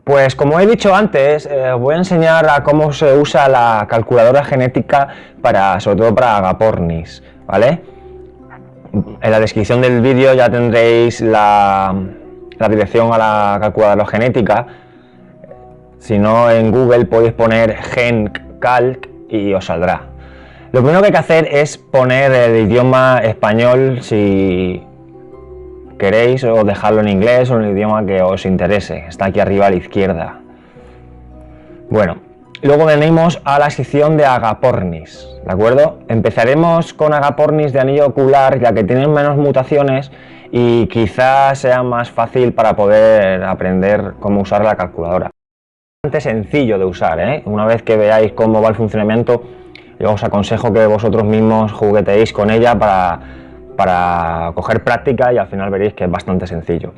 Pues como he dicho antes, os voy a enseñar a cómo se usa la calculadora genética sobre todo para Agapornis, ¿vale? En la descripción del vídeo ya tendréis la dirección a la calculadora genética. Si no, en Google podéis poner GenCalc y os saldrá. Lo primero que hay que hacer es poner el idioma español si queréis, o dejarlo en inglés o en el idioma que os interese. Está aquí arriba a la izquierda. Bueno, luego venimos a la sección de Agapornis, ¿de acuerdo? Empezaremos con Agapornis de anillo ocular, ya que tienen menos mutaciones y quizás sea más fácil para poder aprender cómo usar la calculadora. Es bastante sencillo de usar, ¿eh? Una vez que veáis cómo va el funcionamiento, yo os aconsejo que vosotros mismos jugueteéis con ella para coger práctica, y al final veréis que es bastante sencillo.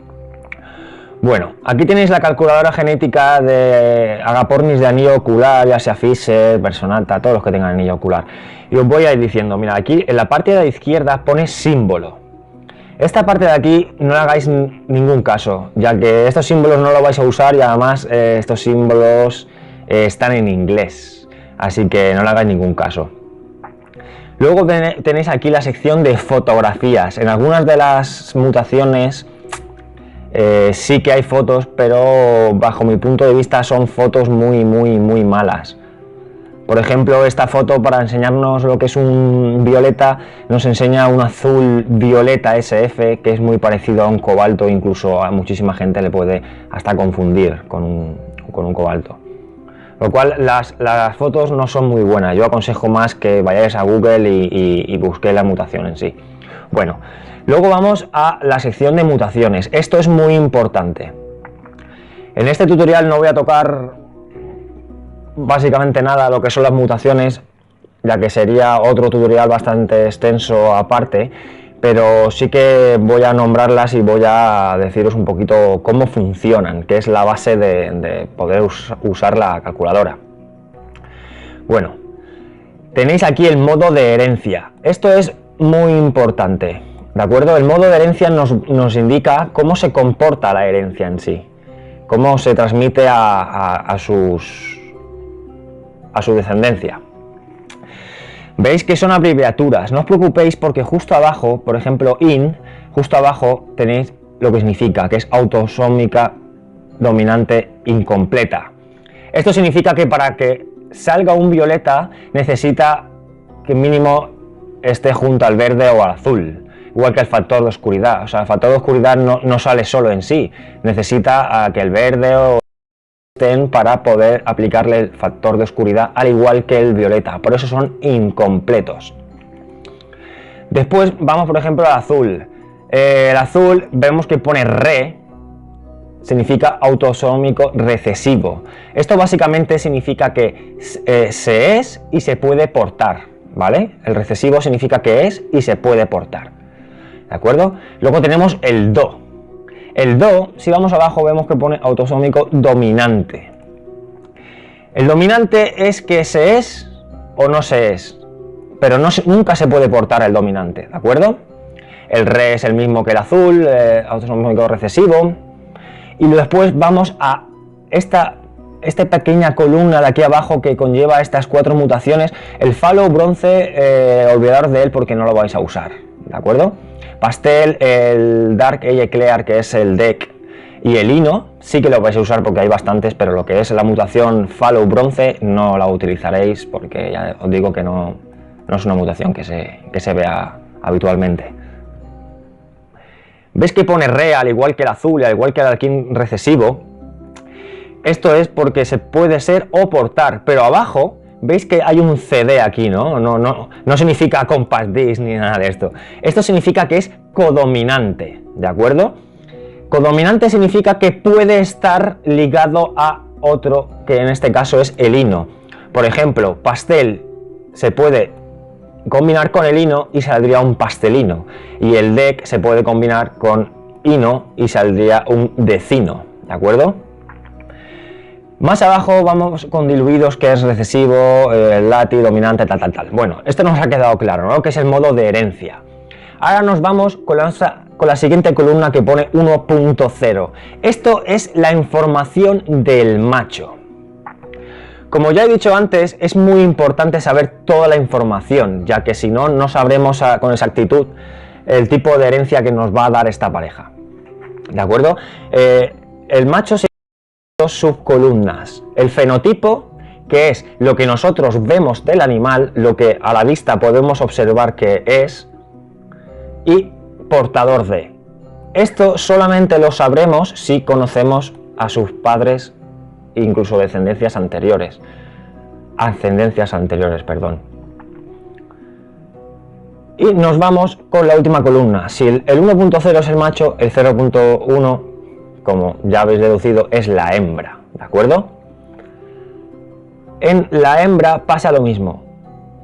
Bueno, aquí tenéis la calculadora genética de Agapornis de anillo ocular, ya sea Fisher, Personata, todos los que tengan anillo ocular. Y os voy a ir diciendo, mira, aquí en la parte de la izquierda pone símbolo. Esta parte de aquí no le hagáis ningún caso, ya que estos símbolos no los vais a usar, y además estos símbolos están en inglés, así que no le hagáis ningún caso. Luego tenéis aquí la sección de fotografías. En algunas de las mutaciones sí que hay fotos, pero bajo mi punto de vista son fotos muy malas. Por ejemplo, esta foto, para enseñarnos lo que es un violeta, nos enseña un azul violeta SF, que es muy parecido a un cobalto. Incluso a muchísima gente le puede hasta confundir con un cobalto. Lo cual las fotos no son muy buenas. Yo aconsejo más que vayáis a Google y busquéis la mutación en sí. Bueno, luego vamos a la sección de mutaciones. Esto es muy importante. En este tutorial no voy a tocar básicamente nada lo que son las mutaciones, ya que sería otro tutorial bastante extenso aparte, pero sí que voy a nombrarlas y voy a deciros un poquito cómo funcionan, que es la base de poder usar la calculadora. Bueno, tenéis aquí el modo de herencia. Esto es muy importante, ¿de acuerdo? El modo de herencia nos indica cómo se comporta la herencia en sí, cómo se transmite a su descendencia. Veis que son abreviaturas, no os preocupéis, porque justo abajo, por ejemplo, justo abajo tenéis lo que significa, que es autosómica dominante incompleta. Esto significa que para que salga un violeta necesita que mínimo esté junto al verde o al azul, igual que el factor de oscuridad. O sea, el factor de oscuridad no sale solo en sí, necesita que el verde o para poder aplicarle el factor de oscuridad, al igual que el violeta. Por eso son incompletos. Después vamos, por ejemplo, al azul. El azul vemos que pone re, significa autosómico recesivo. Esto básicamente significa que se es y se puede portar, ¿vale? El recesivo significa que es y se puede portar, ¿de acuerdo? Luego tenemos el do. El do, si vamos abajo, vemos que pone autosómico dominante. El dominante es que se es o no se es, pero nunca se puede portar el dominante, ¿de acuerdo? El re es el mismo que el azul, autosómico recesivo. Y después vamos a esta pequeña columna de aquí abajo que conlleva estas 4 mutaciones. El falo bronce, olvidaros de él porque no lo vais a usar, ¿de acuerdo? Pastel, el Dark Age Clear, que es el DEC, y el Ino sí que lo vais a usar porque hay bastantes, pero lo que es la mutación Fallow Bronce no la utilizaréis, porque ya os digo que no es una mutación que se vea habitualmente. ¿Veis que pone re al igual que el azul y al igual que el alquín recesivo? Esto es porque se puede ser o portar, pero abajo veis que hay un CD aquí, no significa compact disc ni nada de esto. Esto significa que es codominante, ¿de acuerdo? Codominante significa que puede estar ligado a otro, que en este caso es el Ino. Por ejemplo, pastel se puede combinar con el Ino y saldría un pastelino, y el DEC se puede combinar con Ino y saldría un decino, ¿de acuerdo? Más abajo vamos con diluidos, que es recesivo, lati, dominante, tal. Bueno, esto nos ha quedado claro, ¿no? Que es el modo de herencia. Ahora nos vamos con con la siguiente columna que pone 1.0. Esto es la información del macho. Como ya he dicho antes, es muy importante saber toda la información, ya que si no, no sabremos con exactitud el tipo de herencia que nos va a dar esta pareja. ¿De acuerdo? El macho se divide en dos subcolumnas. El fenotipo, que es lo que nosotros vemos del animal, lo que a la vista podemos observar que es, y portador de. Esto solamente lo sabremos si conocemos a sus padres, incluso ascendencias anteriores, perdón. Y nos vamos con la última columna. Si el 1.0 es el macho, el 0.1, como ya habéis deducido, es la hembra, ¿de acuerdo? En la hembra pasa lo mismo.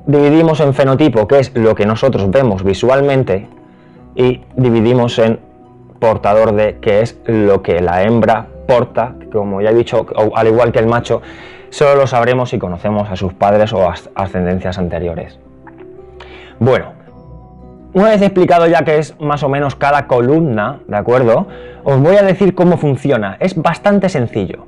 Dividimos en fenotipo, que es lo que nosotros vemos visualmente, y dividimos en portador de, que es lo que la hembra porta, como ya he dicho, al igual que el macho, solo lo sabremos si conocemos a sus padres o ascendencias anteriores. Bueno, una vez explicado ya que es más o menos cada columna, ¿de acuerdo? Os voy a decir cómo funciona. Es bastante sencillo.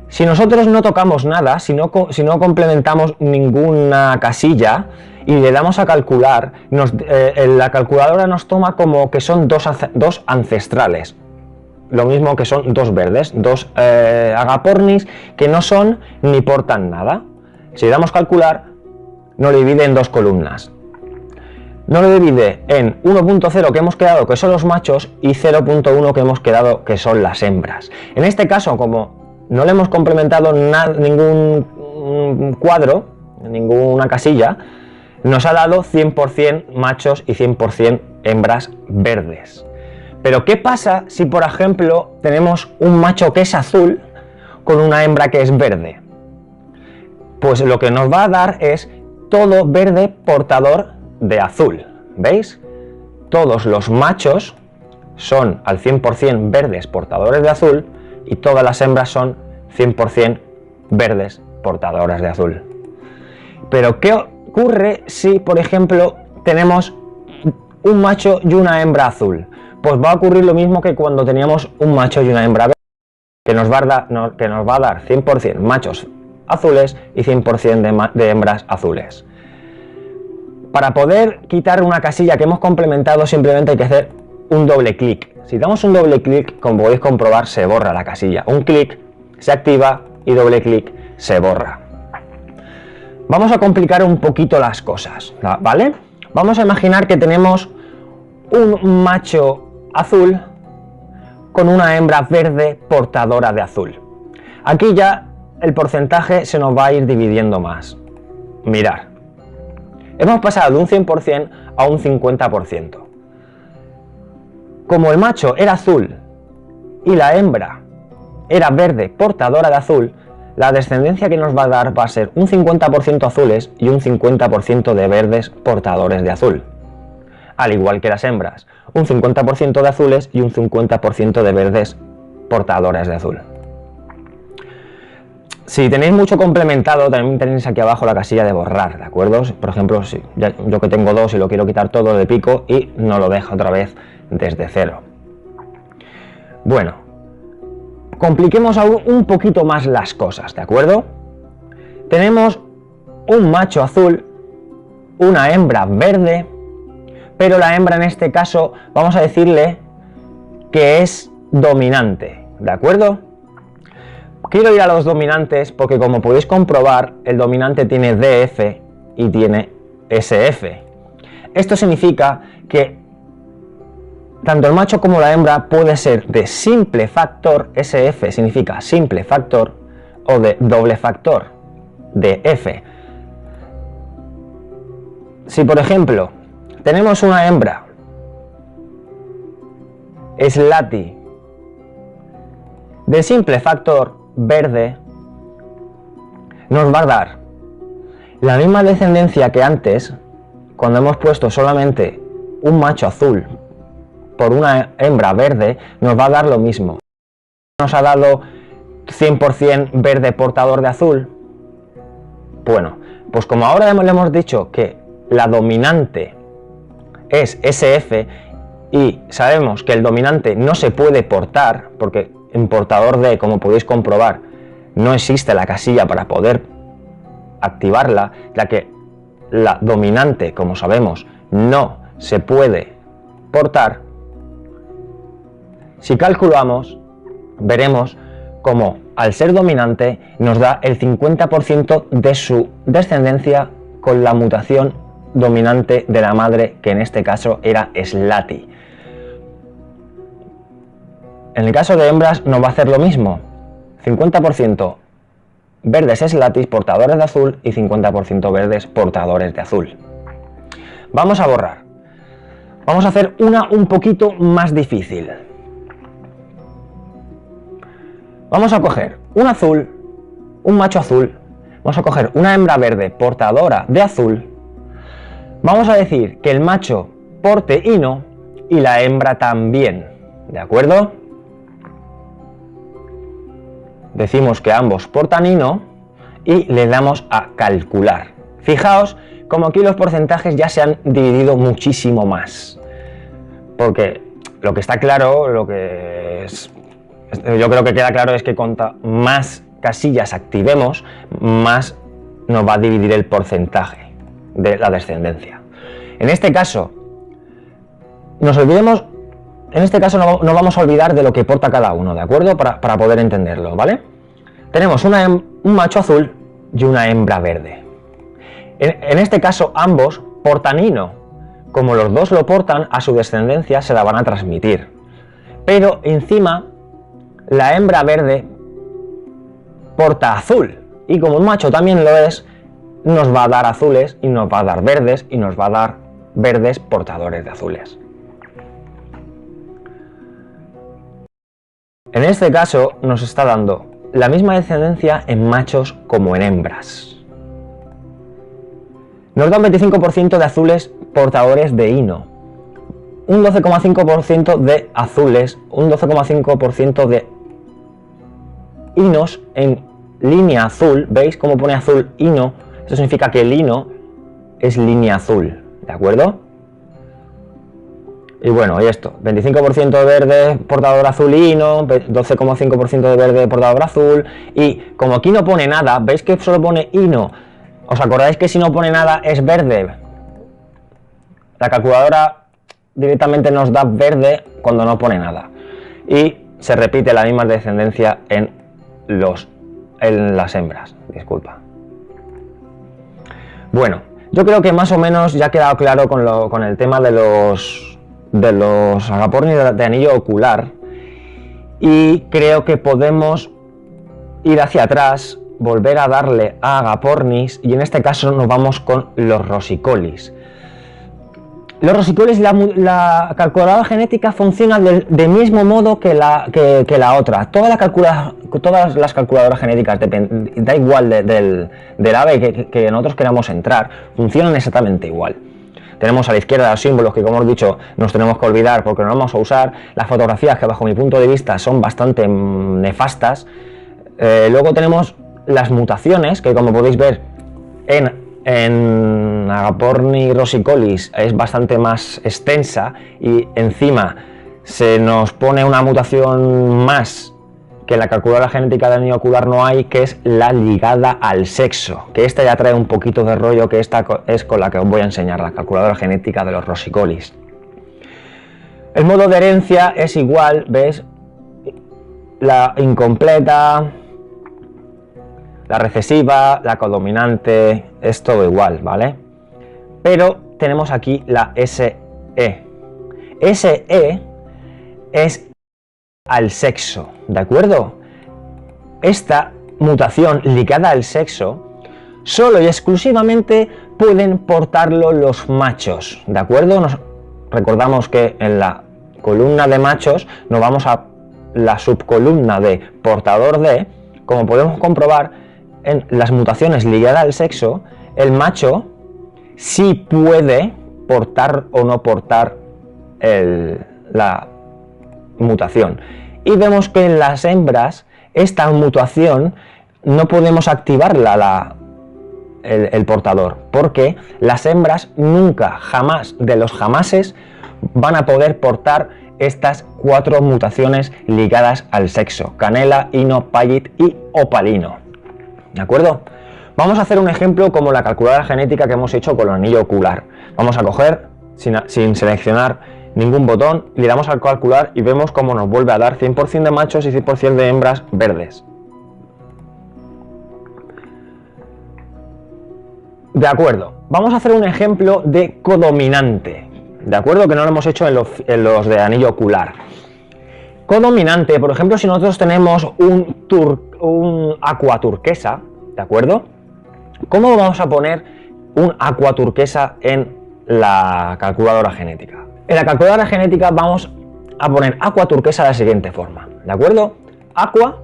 Si nosotros no tocamos nada, si no complementamos ninguna casilla y le damos a calcular, la calculadora nos toma como que son dos ancestrales. Lo mismo que son dos verdes, dos agapornis que no son ni portan nada. Si le damos calcular, nos lo divide en dos columnas. Nos lo divide en 1.0 que hemos quedado que son los machos y 0.1 que hemos quedado que son las hembras. En este caso, como no le hemos complementado ningún cuadro, ninguna casilla, nos ha dado 100% machos y 100% hembras verdes. Pero ¿qué pasa si, por ejemplo, tenemos un macho que es azul con una hembra que es verde? Pues lo que nos va a dar es todo verde portador de azul. ¿Veis? Todos los machos son al 100% verdes portadores de azul y todas las hembras son 100% verdes portadoras de azul. Pero ¿qué ocurre si, por ejemplo, tenemos un macho y una hembra azul? Pues va a ocurrir lo mismo que cuando teníamos un macho y una hembra verde, que nos va a dar 100% machos azules y 100% de hembras azules. Para poder quitar una casilla que hemos complementado, simplemente hay que hacer un doble clic. Si damos un doble clic, como podéis comprobar, se borra la casilla. Un clic se activa y doble clic se borra. Vamos a complicar un poquito las cosas, ¿vale? Vamos a imaginar que tenemos un macho azul con una hembra verde portadora de azul. Aquí ya el porcentaje se nos va a ir dividiendo más. Mirad, hemos pasado de un 100% a un 50%. Como el macho era azul y la hembra era verde portadora de azul, la descendencia que nos va a dar va a ser un 50% azules y un 50% de verdes portadores de azul. Al igual que las hembras, un 50% de azules y un 50% de verdes portadoras de azul. Si tenéis mucho complementado, también tenéis aquí abajo la casilla de borrar, ¿de acuerdo? Por ejemplo, si yo que tengo dos y lo quiero quitar todo, de pico y no lo dejo otra vez desde cero. Bueno, compliquemos aún un poquito más las cosas, ¿de acuerdo? Tenemos un macho azul, una hembra verde, pero la hembra en este caso vamos a decirle que es dominante, ¿de acuerdo? Quiero ir a los dominantes porque, como podéis comprobar, el dominante tiene DF y tiene SF. Esto significa que tanto el macho como la hembra puede ser de simple factor, SF significa simple factor, o de doble factor, DF. Si, por ejemplo, tenemos una hembra Slaty de simple factor verde, nos va a dar la misma descendencia que antes, cuando hemos puesto solamente un macho azul por una hembra verde, nos va a dar lo mismo. Nos ha dado 100% verde portador de azul. Bueno, pues como ahora le hemos dicho que la dominante es SF y sabemos que el dominante no se puede portar, porque en portador D, como podéis comprobar, no existe la casilla para poder activarla, ya que la dominante, como sabemos, no se puede portar. Si calculamos, veremos como al ser dominante nos da el 50% de su descendencia con la mutación dominante de la madre, que en este caso era Slaty. En el caso de hembras nos va a hacer lo mismo, 50% verdes Slaty portadores de azul y 50% verdes portadores de azul. Vamos a borrar. Vamos a hacer una un poquito más difícil. Vamos a coger un azul, un macho azul, vamos a coger una hembra verde portadora de azul, vamos a decir que el macho porte hino y la hembra también, ¿de acuerdo? Decimos que ambos portan hino y le damos a calcular. Fijaos como aquí los porcentajes ya se han dividido muchísimo más, porque lo que está claro, yo creo que queda claro es que cuanta más casillas activemos, más nos va a dividir el porcentaje de la descendencia. En este caso, no vamos a olvidar de lo que porta cada uno, ¿de acuerdo? Para poder entenderlo, ¿vale? Tenemos un macho azul y una hembra verde. En este caso, ambos portan hino. Como los dos lo portan, a su descendencia se la van a transmitir. Pero encima, la hembra verde porta azul, y como un macho también lo es, nos va a dar azules y nos va a dar verdes y nos va a dar verdes portadores de azules. En este caso nos está dando la misma descendencia en machos como en hembras. Nos da un 25% de azules portadores de hino, un 12,5% de azules, un 12,5% de hinos en línea azul. ¿Veis cómo pone azul hino? Esto significa que el hino es línea azul, ¿de acuerdo? Y bueno, y esto, 25% de verde portador azul hino, 12,5% de verde portador azul, y como aquí no pone nada, ¿veis que solo pone hino? ¿Os acordáis que si no pone nada es verde? La calculadora directamente nos da verde cuando no pone nada. Y se repite la misma descendencia en las hembras, disculpa. Bueno, yo creo que más o menos ya ha quedado claro con el tema de los agapornis de anillo ocular, y creo que podemos ir hacia atrás, volver a darle a agapornis, y en este caso nos vamos con los rosicolis. Los rosicolis, la calculadora genética funciona del mismo modo que la otra. Todas las calculadoras genéticas, da igual del ave que nosotros queramos entrar, funcionan exactamente igual. Tenemos a la izquierda los símbolos que, como os he dicho, nos tenemos que olvidar porque no vamos a usar. Las fotografías, que bajo mi punto de vista son bastante nefastas. Luego tenemos las mutaciones, que como podéis ver en Agapornis rosicolis es bastante más extensa, y encima se nos pone una mutación más que en la calculadora genética del anillo ocular no hay, que es la ligada al sexo, que esta ya trae un poquito de rollo, que esta es con la que os voy a enseñar, la calculadora genética de los rosicolis. El modo de herencia es igual, ¿ves? La incompleta, la recesiva, la codominante, es todo igual, ¿vale? Pero tenemos aquí la SE. SE es al sexo, ¿de acuerdo? Esta mutación ligada al sexo solo y exclusivamente pueden portarlo los machos, ¿de acuerdo? Recordamos que en la columna de machos nos vamos a la subcolumna de portador de. Como podemos comprobar, en las mutaciones ligadas al sexo, el macho sí puede portar o no portar la mutación, y vemos que en las hembras esta mutación no podemos activarla, el portador, porque las hembras nunca, jamás de los jamases, van a poder portar estas 4 mutaciones ligadas al sexo: canela, hino, payit y opalino. ¿De acuerdo? Vamos a hacer un ejemplo como la calculadora genética que hemos hecho con el anillo ocular. Vamos a coger, sin seleccionar ningún botón, le damos al calcular y vemos cómo nos vuelve a dar 100% de machos y 100% de hembras verdes. De acuerdo, vamos a hacer un ejemplo de codominante, de acuerdo, que no lo hemos hecho en los de anillo ocular. Codominante, por ejemplo, si nosotros tenemos un aqua turquesa, ¿de acuerdo? ¿Cómo vamos a poner un aqua turquesa en la calculadora genética? En la calculadora genética vamos a poner aqua turquesa de la siguiente forma, ¿de acuerdo? Aqua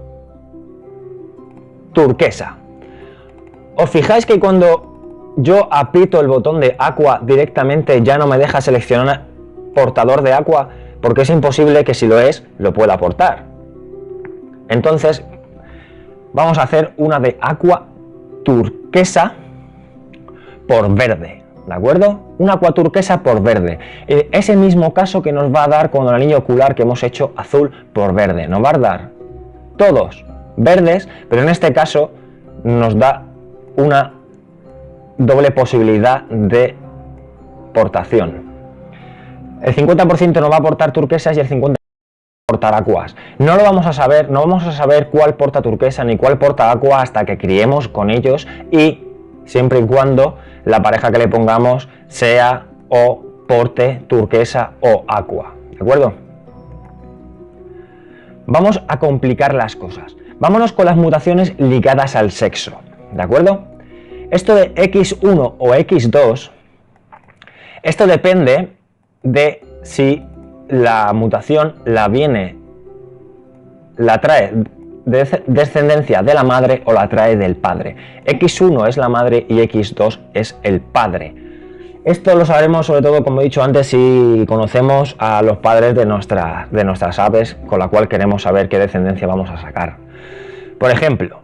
turquesa. ¿Os fijáis que cuando yo aprieto el botón de aqua directamente ya no me deja seleccionar portador de aqua? Porque es imposible que si lo es, lo pueda portar. Entonces, vamos a hacer una de aqua turquesa por verde, ¿de acuerdo? Una aqua turquesa por verde. Ese mismo caso que nos va a dar con el anillo ocular que hemos hecho azul por verde. Nos va a dar todos verdes, pero en este caso nos da una doble posibilidad de portación. El 50% nos va a aportar turquesas y el 50% portar acuas. No lo vamos a saber, no vamos a saber cuál porta turquesa ni cuál porta aqua hasta que criemos con ellos, y siempre y cuando la pareja que le pongamos sea o porte turquesa o aqua, ¿de acuerdo? Vamos a complicar las cosas. Vámonos con las mutaciones ligadas al sexo, ¿de acuerdo? Esto de X1 o X2, esto depende de si la mutación la trae de descendencia de la madre o la trae del padre. X1 es la madre y X2 es el padre. Esto lo sabremos sobre todo, como he dicho antes, si conocemos a los padres de nuestras aves, con la cual queremos saber qué descendencia vamos a sacar. Por ejemplo,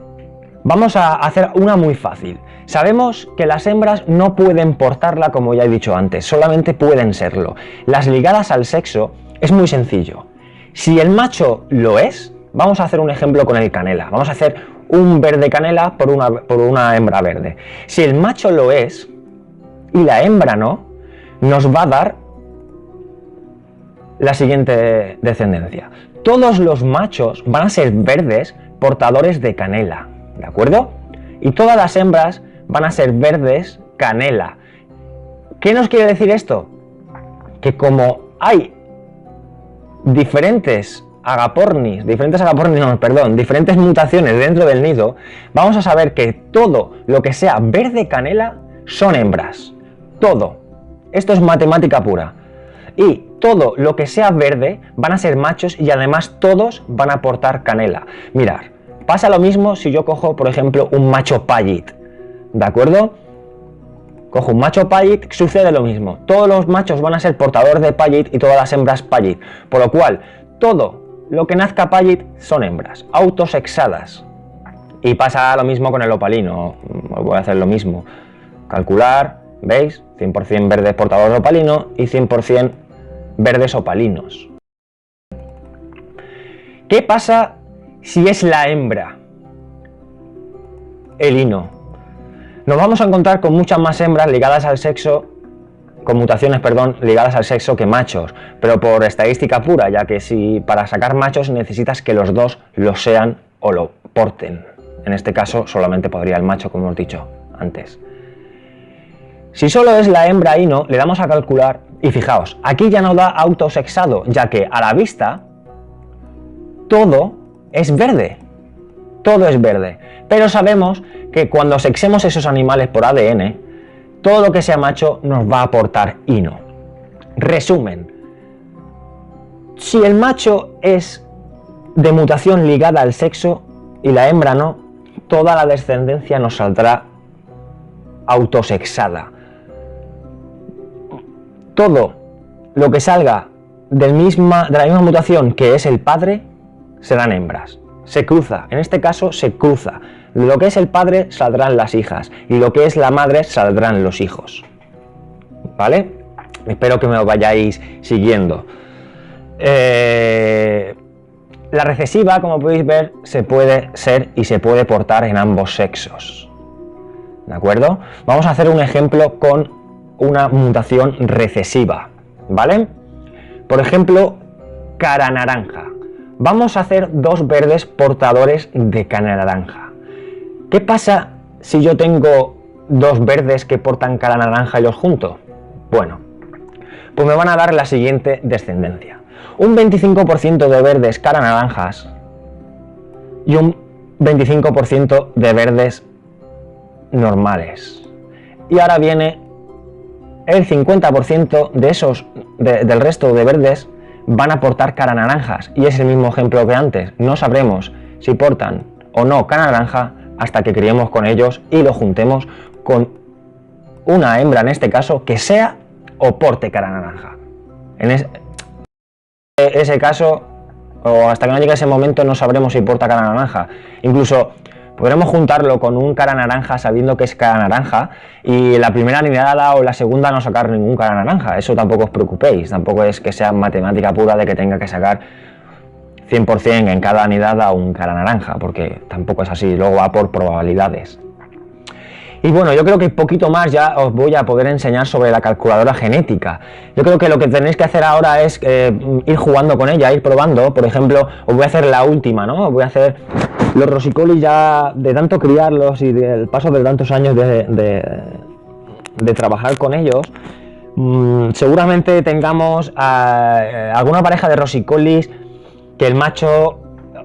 vamos a hacer una muy fácil. Sabemos que las hembras no pueden portarla, como ya he dicho antes, solamente pueden serlo. Las ligadas al sexo es muy sencillo. Si el macho lo es, vamos a hacer un ejemplo con el canela. Vamos a hacer un verde canela por una hembra verde. Si el macho lo es y la hembra no, nos va a dar la siguiente descendencia. Todos los machos van a ser verdes portadores de canela, ¿de acuerdo? Y todas las hembras van a ser verdes canela. ¿Qué nos quiere decir esto? Que como hay diferentes mutaciones dentro del nido, vamos a saber que todo lo que sea verde canela son hembras. Todo. Esto es matemática pura. Y todo lo que sea verde van a ser machos y además todos van a aportar canela. Mirad, pasa lo mismo si yo cojo, por ejemplo, un macho payit. ¿De acuerdo? Cojo un macho payit, sucede lo mismo. Todos los machos van a ser portadores de payit y todas las hembras payit. Por lo cual, todo lo que nazca payit son hembras, autosexadas. Y pasa lo mismo con el opalino. Voy a hacer lo mismo. Calcular, ¿veis? 100% verdes portadores de opalino y 100% verdes opalinos. ¿Qué pasa si es la hembra? El hino. Nos vamos a encontrar con muchas más hembras ligadas al sexo, con mutaciones, perdón, ligadas al sexo que machos, pero por estadística pura, ya que si para sacar machos necesitas que los dos lo sean o lo porten. En este caso solamente podría el macho, como hemos dicho antes. Si solo es la hembra hino, le damos a calcular y fijaos, aquí ya no da autosexado, ya que a la vista todo es verde. Todo es verde. Pero sabemos que cuando sexemos esos animales por ADN, todo lo que sea macho nos va a aportar hino. Resumen. Si el macho es de mutación ligada al sexo y la hembra no, toda la descendencia nos saldrá autosexada. Todo lo que salga de la misma mutación que es el padre serán hembras. Se cruza, en este caso se cruza. Lo que es el padre saldrán las hijas y lo que es la madre saldrán los hijos. ¿Vale? Espero que me vayáis siguiendo. La recesiva, como podéis ver, se puede ser y se puede portar en ambos sexos. ¿De acuerdo? Vamos a hacer un ejemplo con una mutación recesiva, ¿vale? Por ejemplo, cara naranja. Vamos a hacer dos verdes portadores de cara naranja. ¿Qué pasa si yo tengo dos verdes que portan cara naranja y los junto? Bueno, pues me van a dar la siguiente descendencia. Un 25% de verdes cara naranjas y un 25% de verdes normales. Y ahora viene el 50% de esos, del resto de verdes van a portar cara naranjas. Y es el mismo ejemplo que antes. No sabremos si portan o no cara naranja hasta que criemos con ellos y lo juntemos con una hembra, en este caso, que sea o porte cara naranja. En ese caso, o hasta que no llegue ese momento, no sabremos si porta cara naranja. Incluso podremos juntarlo con un cara naranja sabiendo que es cara naranja y la primera nidada o la segunda no sacar ningún cara naranja. Eso tampoco os preocupéis, tampoco es que sea matemática pura de que tenga que sacar 100% en cada nidada un cara naranja, porque tampoco es así, luego va por probabilidades. Y bueno, yo creo que poquito más ya os voy a poder enseñar sobre la calculadora genética. Yo creo que lo que tenéis que hacer ahora es ir jugando con ella, ir probando. Por ejemplo, os voy a hacer la última, ¿no? Os voy a hacer los rosicolis ya de tanto criarlos y del paso de tantos años de trabajar con ellos. Seguramente tengamos alguna pareja de rosicolis que el macho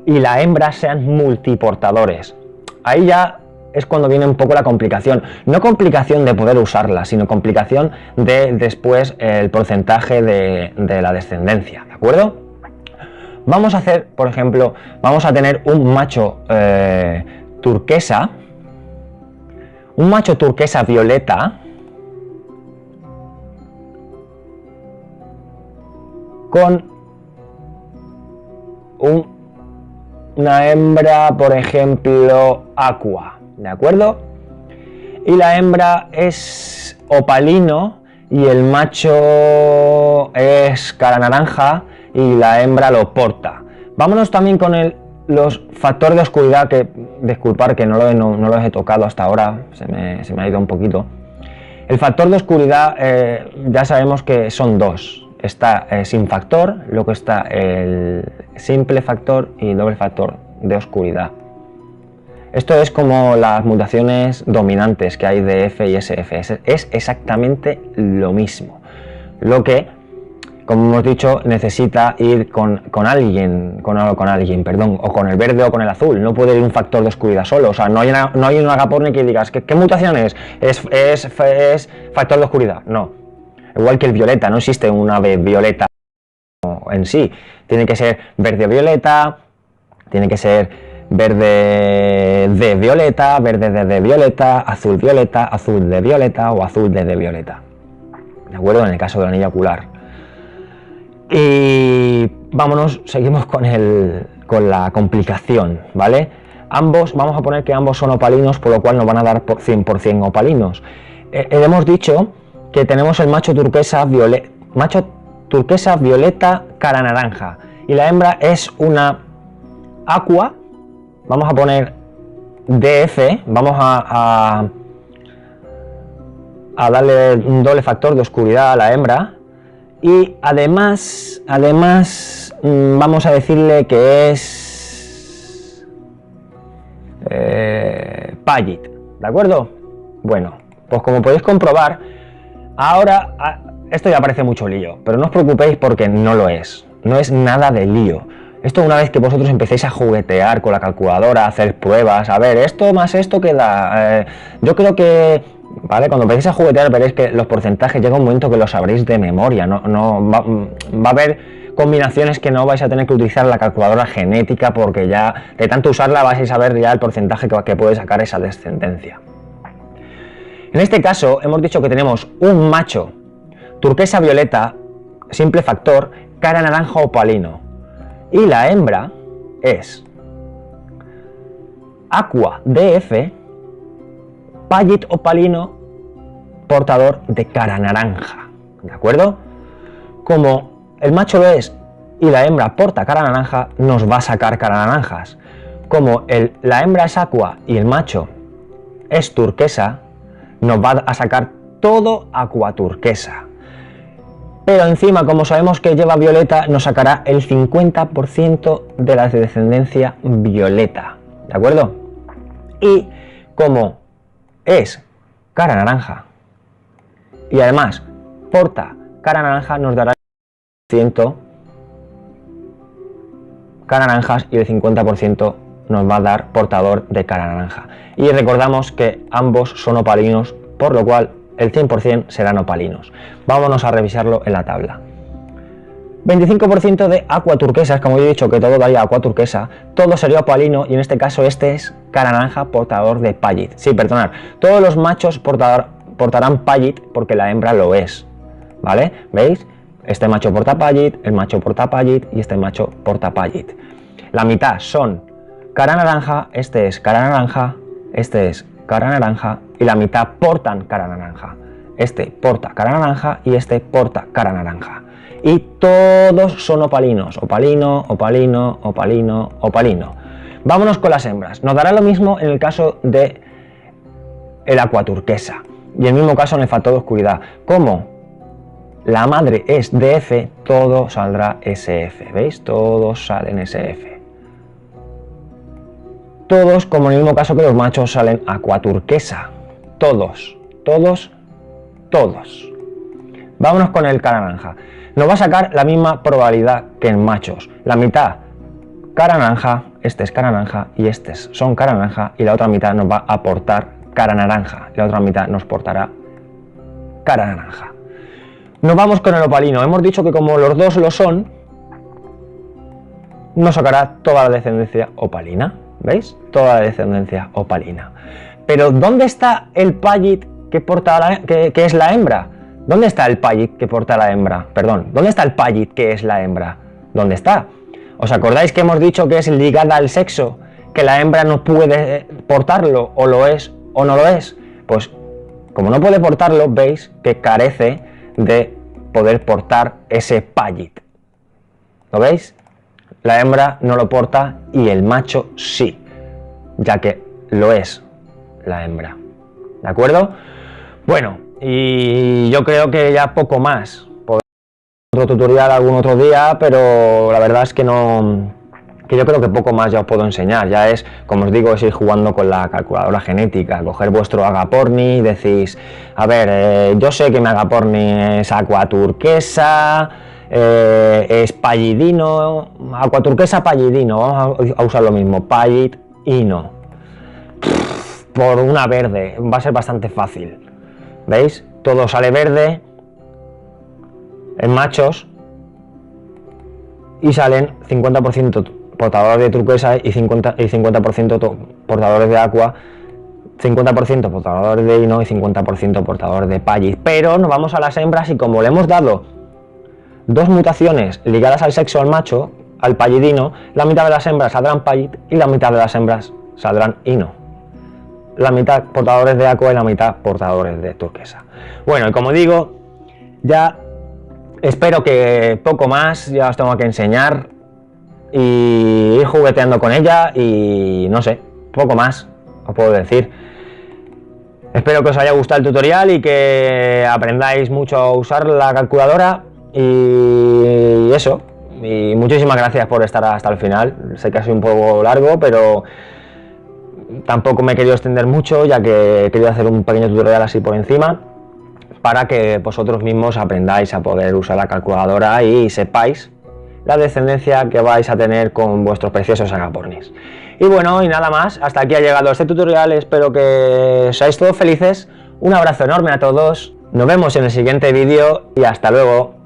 y la hembra sean multiportadores. Ahí ya es cuando viene un poco la complicación. No complicación de poder usarla, sino complicación de después el porcentaje de la descendencia, ¿de acuerdo? Vamos a hacer, por ejemplo, vamos a tener un macho turquesa violeta con una hembra, por ejemplo, aqua. ¿De acuerdo? Y la hembra es opalino y el macho es cara naranja y la hembra lo porta. Vámonos también con los factores de oscuridad, que disculpar que no los he tocado hasta ahora, se me ha ido un poquito. El factor de oscuridad ya sabemos que son dos. Está sin factor, luego está el simple factor y doble factor de oscuridad. Esto es como las mutaciones dominantes que hay de F y SF, es exactamente lo mismo. Lo que, como hemos dicho, necesita ir con alguien, o con el verde o con el azul. No puede ir un factor de oscuridad solo. O sea, no hay un agaporni que digas, ¿qué mutación es? ¿Es factor de oscuridad? No. Igual que el violeta, no existe un ave violeta en sí. Tiene que ser verde-violeta, tiene que ser verde de violeta, verde de violeta, azul de violeta o azul de violeta. ¿De acuerdo? En el caso del anillo ocular. Y vámonos, seguimos con la complicación, ¿vale? Vamos a poner que ambos son opalinos, por lo cual nos van a dar 100% opalinos. Hemos dicho que tenemos el macho turquesa violeta cara naranja y la hembra es una aqua. Vamos a poner DF, vamos a darle un doble factor de oscuridad a la hembra y además vamos a decirle que es Pagit, ¿de acuerdo? Bueno, pues como podéis comprobar, ahora esto ya parece mucho lío, pero no os preocupéis porque no lo es, no es nada de lío. Esto una vez que vosotros empecéis a juguetear con la calculadora, a hacer pruebas, a ver, esto más esto que da. Yo creo que, ¿vale? Cuando empecéis a juguetear veréis que los porcentajes llega un momento que los sabréis de memoria. Va a haber combinaciones que no vais a tener que utilizar la calculadora genética porque ya de tanto usarla vais a saber ya el porcentaje que puede sacar esa descendencia. En este caso hemos dicho que tenemos un macho turquesa violeta, simple factor, cara naranja opalino. Y la hembra es aqua DF, Pagit opalino, portador de cara naranja. ¿de acuerdo? Como el macho lo es y la hembra porta cara naranja, nos va a sacar cara naranjas. Como la hembra es aqua y el macho es turquesa, nos va a sacar todo aqua turquesa. Pero encima, como sabemos que lleva violeta, nos sacará el 50% de la descendencia violeta, ¿de acuerdo? Y como es cara naranja y además porta cara naranja, nos dará el 100% cara naranjas y el 50% nos va a dar portador de cara naranja. Y recordamos que ambos son opalinos, por lo cual el 100% serán opalinos. Vámonos a revisarlo en la tabla. 25% de aqua turquesas, como he dicho que todo daría aqua turquesa, todo sería opalino y en este caso este es cara naranja portador de pallid. Sí, perdonad, todos los machos portarán pallid porque la hembra lo es, ¿vale? ¿Veis? Este macho porta pallid, el macho porta pallid y este macho porta pallid. La mitad son cara naranja, este es cara naranja, este es cara naranja y la mitad portan cara naranja. Este porta cara naranja y este porta cara naranja. Y todos son opalinos, opalino, opalino, opalino, opalino. Vámonos con las hembras. Nos dará lo mismo en el caso de el aqua turquesa y el mismo caso en el factor de oscuridad. Como la madre es DF, todo saldrá SF. ¿Veis? Todos salen SF. Todos, como en el mismo caso que los machos, salen aqua turquesa. Todos, todos, todos. Vámonos con el cara naranja. Nos va a sacar la misma probabilidad que en machos. La mitad cara naranja, este es cara naranja y estos son cara naranja y la otra mitad nos va a aportar cara naranja. Y la otra mitad nos portará cara naranja. Nos vamos con el opalino. Hemos dicho que como los dos lo son, nos sacará toda la descendencia opalina. ¿Veis? Toda la descendencia opalina. Pero ¿dónde está el pallid que porta que es la hembra? ¿Dónde está el pallid que porta la hembra? Perdón, ¿dónde está el pallid que es la hembra? ¿Dónde está? ¿Os acordáis que hemos dicho que es ligada al sexo? Que la hembra no puede portarlo, o lo es o no lo es. Pues como no puede portarlo, veis que carece de poder portar ese pallid. ¿Lo veis? La hembra no lo porta y el macho sí, ya que lo es la hembra. ¿De acuerdo? Bueno, y yo creo que ya poco más. Podré hacer otro tutorial algún otro día, pero la verdad es que no, que yo creo que poco más ya os puedo enseñar. Ya es, como os digo, es ir jugando con la calculadora genética, coger vuestro agaporni y decís, a ver, yo sé que mi agaporni es aqua turquesa, es pallidino, aqua turquesa pallidino, vamos a usar lo mismo, pallidino, por una verde, va a ser bastante fácil. ¿Veis? Todo sale verde en machos y salen 50% portadores de turquesa y 50% portadores de aqua, 50% portadores de hino y 50% portadores de pallid. Pero nos vamos a las hembras y como le hemos dado dos mutaciones ligadas al sexo al macho, al pallidino, la mitad de las hembras saldrán pallid y la mitad de las hembras saldrán hino. La mitad portadores de aqua y la mitad portadores de turquesa. Bueno, y como digo, ya espero que poco más, ya os tengo que enseñar y ir jugueteando con ella y no sé, poco más os puedo decir. Espero que os haya gustado el tutorial y que aprendáis mucho a usar la calculadora y eso. Y muchísimas gracias por estar hasta el final. Sé que ha sido un poco largo, pero tampoco me he querido extender mucho, ya que he querido hacer un pequeño tutorial así por encima, para que vosotros mismos aprendáis a poder usar la calculadora y sepáis la descendencia que vais a tener con vuestros preciosos agapornis. Y bueno, y nada más, hasta aquí ha llegado este tutorial, espero que seáis todos felices, un abrazo enorme a todos, nos vemos en el siguiente vídeo y hasta luego.